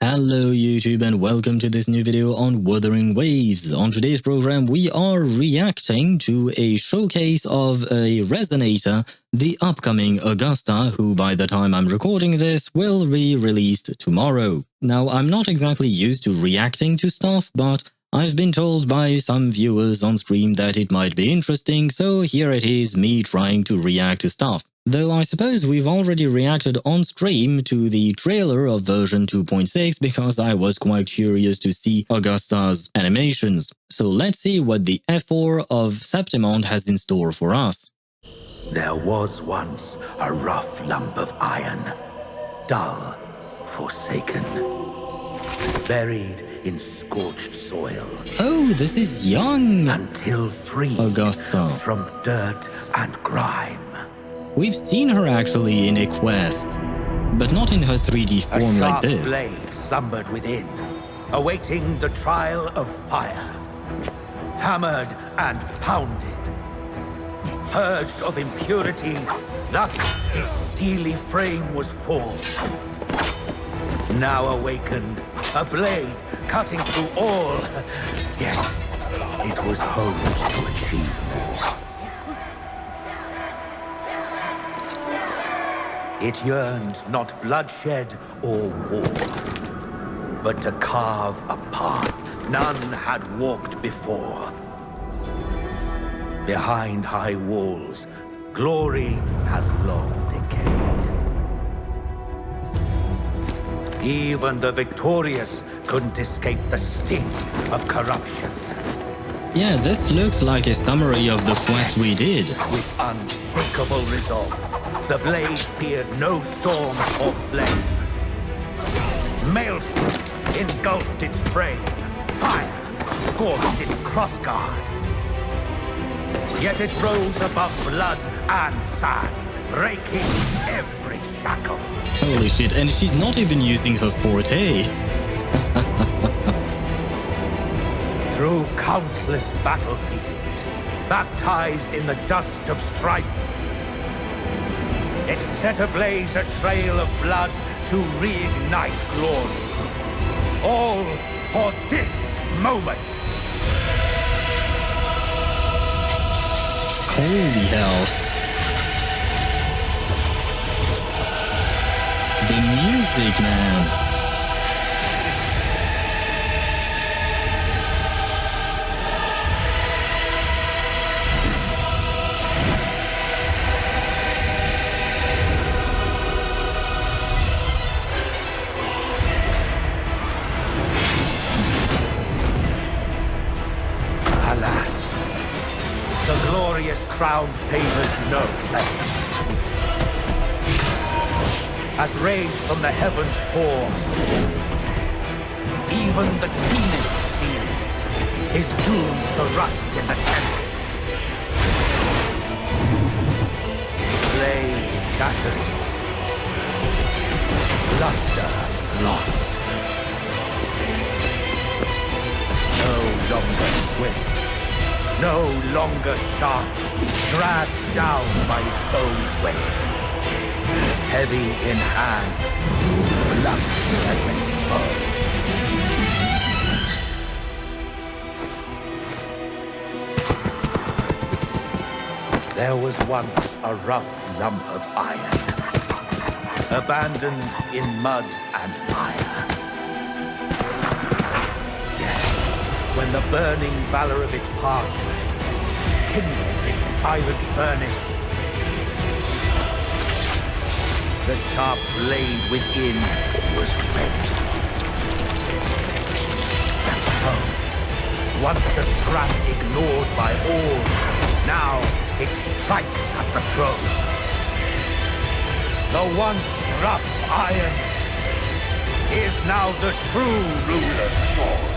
Hello YouTube and welcome to this new video on Wuthering Waves. On today's program we are reacting to a showcase of a resonator, the upcoming Augusta, who by the time I'm recording this will be released tomorrow. Now I'm not exactly used to reacting to stuff, but I've been told by some viewers on stream that it might be interesting, so here it is, me trying to react to stuff. Though I suppose we've already reacted on stream to the trailer of version 2.6 because I was quite curious to see Augusta's animations. So let's see what the Ephor of Septimont has in store for us. There was once a rough lump of iron, dull, forsaken, buried in scorched soil. Oh, this is young until free Augusta from dirt and grime. We've seen her actually in a quest, but not in her 3D form like this. A sharp blade slumbered within, awaiting the trial of fire. Hammered and pounded, purged of impurity, thus its steely frame was forged. Now awakened, a blade cutting through all, yet it was honed to achieve more. It yearned not bloodshed or war, but to carve a path none had walked before. Behind high walls, glory has long decayed. Even the victorious couldn't escape the sting of corruption. Yeah, this looks like a summary of the quest we did. With unshakable resolve, the blade feared no storm or flame. Maelstroms engulfed its frame. Fire scorched its crossguard. Yet it rose above blood and sand, breaking every shackle. Holy shit, and she's not even using her forte. Through countless battlefields, baptized in the dust of strife, it set ablaze a trail of blood to reignite glory. All for this moment. Holy hell. The music, man. The glorious crown favors no length. As rage from the heavens pours, even the keenest steel is doomed to rust in the tempest. Blade shattered, luster lost. No longer swift, no longer sharp, dragged down by its own weight. Heavy in hand, blunt against foe. There was once a rough lump of iron, abandoned in mud and mire. Yet, when the burning valor of its past kindled its silent furnace, the sharp blade within was ready. And so, once a scrap ignored by all, now it strikes at the throne. The once rough iron is now the true ruler's sword.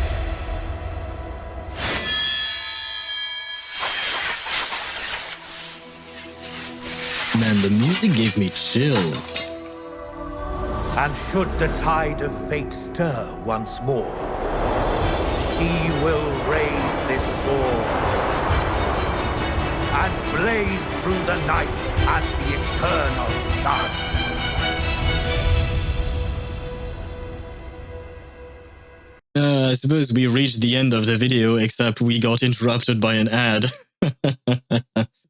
Man, the music gave me chills. And should the tide of fate stir once more, she will raise this sword and blaze through the night as the eternal sun. I suppose we reached the end of the video, except we got interrupted by an ad.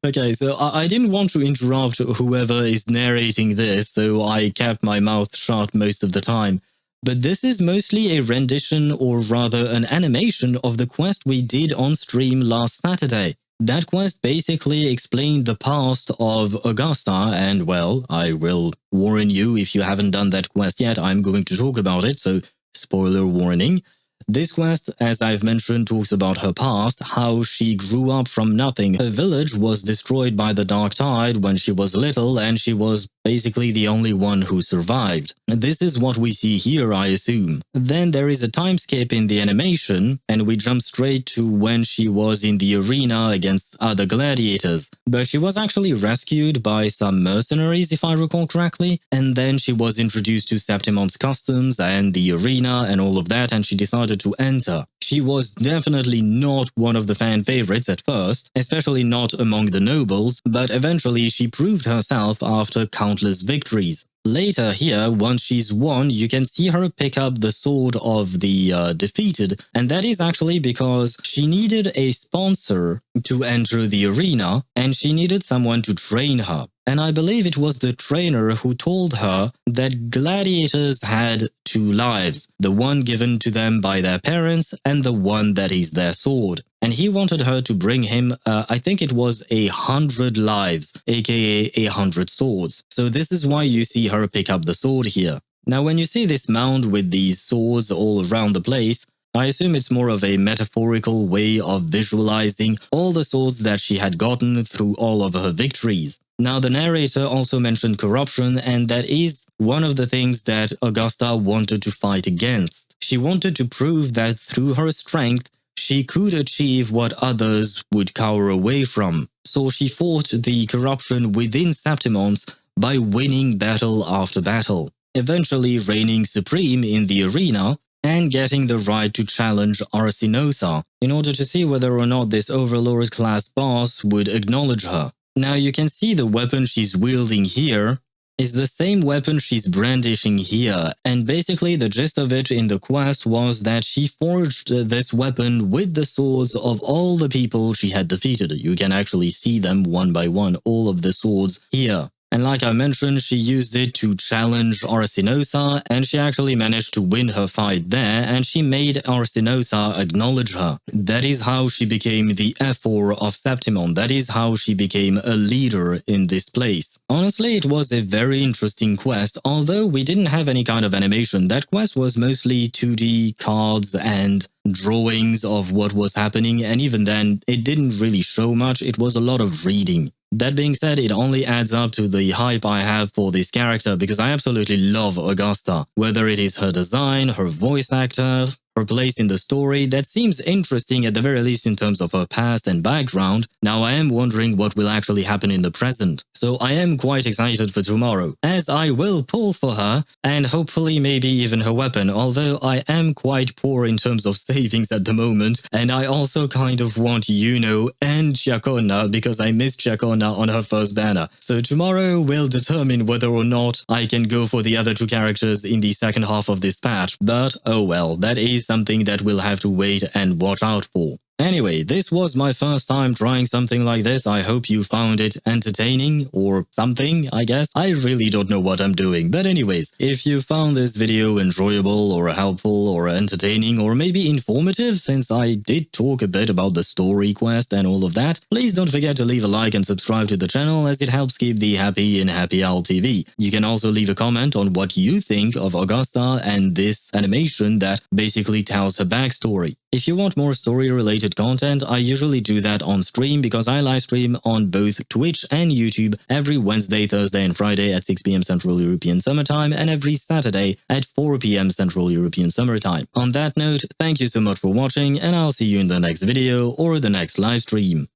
Okay, so I didn't want to interrupt whoever is narrating this, so I kept my mouth shut most of the time. But this is mostly a rendition, or rather an animation, of the quest we did on stream last Saturday. That quest basically explained the past of Augusta, and well, I will warn you, if you haven't done that quest yet, I'm going to talk about it, so spoiler warning. This quest, as I've mentioned, talks about her past, how she grew up from nothing. Her village was destroyed by the Dark Tide when she was little, and she was basically the only one who survived. This is what we see here, I assume. Then there is a time skip in the animation, and we jump straight to when she was in the arena against other gladiators. But she was actually rescued by some mercenaries, if I recall correctly, and then she was introduced to Septimont's customs and the arena and all of that, and she decided to enter. She was definitely not one of the fan favorites at first, especially not among the nobles, but eventually she proved herself after countless victories. Later here, once she's won, you can see her pick up the sword of the defeated, and that is actually because she needed a sponsor to enter the arena, and she needed someone to train her. And I believe it was the trainer who told her that gladiators had two lives, the one given to them by their parents and the one that is their sword. And he wanted her to bring him, I think it was 100 lives, aka 100 swords. So this is why you see her pick up the sword here. Now when you see this mound with these swords all around the place, I assume it's more of a metaphorical way of visualizing all the swords that she had gotten through all of her victories. Now, the narrator also mentioned corruption, and that is one of the things that Augusta wanted to fight against. She wanted to prove that through her strength, she could achieve what others would cower away from. So she fought the corruption within Septimont by winning battle after battle, eventually reigning supreme in the arena and getting the right to challenge Arsinosa in order to see whether or not this Overlord-class boss would acknowledge her. Now you can see the weapon she's wielding here is the same weapon she's brandishing here, and basically the gist of it in the quest was that she forged this weapon with the swords of all the people she had defeated. You can actually see them one by one, all of the swords here. And like I mentioned, she used it to challenge Arsinosa, and she actually managed to win her fight there, and she made Arsinosa acknowledge her. That is how she became the Ephor of Septimont. That is how she became a leader in this place. Honestly, it was a very interesting quest, although we didn't have any kind of animation. That quest was mostly 2D cards and drawings of what was happening, and even then, it didn't really show much. It was a lot of reading. That being said, it only adds up to the hype I have for this character because I absolutely love Augusta. Whether it is her design, her voice actor, her place in the story, that seems interesting at the very least in terms of her past and background. Now I am wondering what will actually happen in the present. So I am quite excited for tomorrow, as I will pull for her, and hopefully maybe even her weapon, although I am quite poor in terms of savings at the moment, and I also kind of want Yuno and Chacona because I missed Chacona on her first banner. So tomorrow will determine whether or not I can go for the other two characters in the second half of this patch, but oh well, that is something that we'll have to wait and watch out for. Anyway, this was my first time trying something like this. I hope you found it entertaining or something, I guess. I really don't know what I'm doing. But anyways, if you found this video enjoyable or helpful or entertaining or maybe informative, since I did talk a bit about the story quest and all of that, please don't forget to leave a like and subscribe to the channel as it helps keep the happy in Happy Owl TV. You can also leave a comment on what you think of Augusta and this animation that basically tells her backstory. If you want more story-related content, I usually do that on stream because I live stream on both Twitch and YouTube every Wednesday, Thursday and Friday at 6 PM Central European Summer Time and every Saturday at 4 PM Central European Summer Time. On that note, thank you so much for watching and I'll see you in the next video or the next live stream.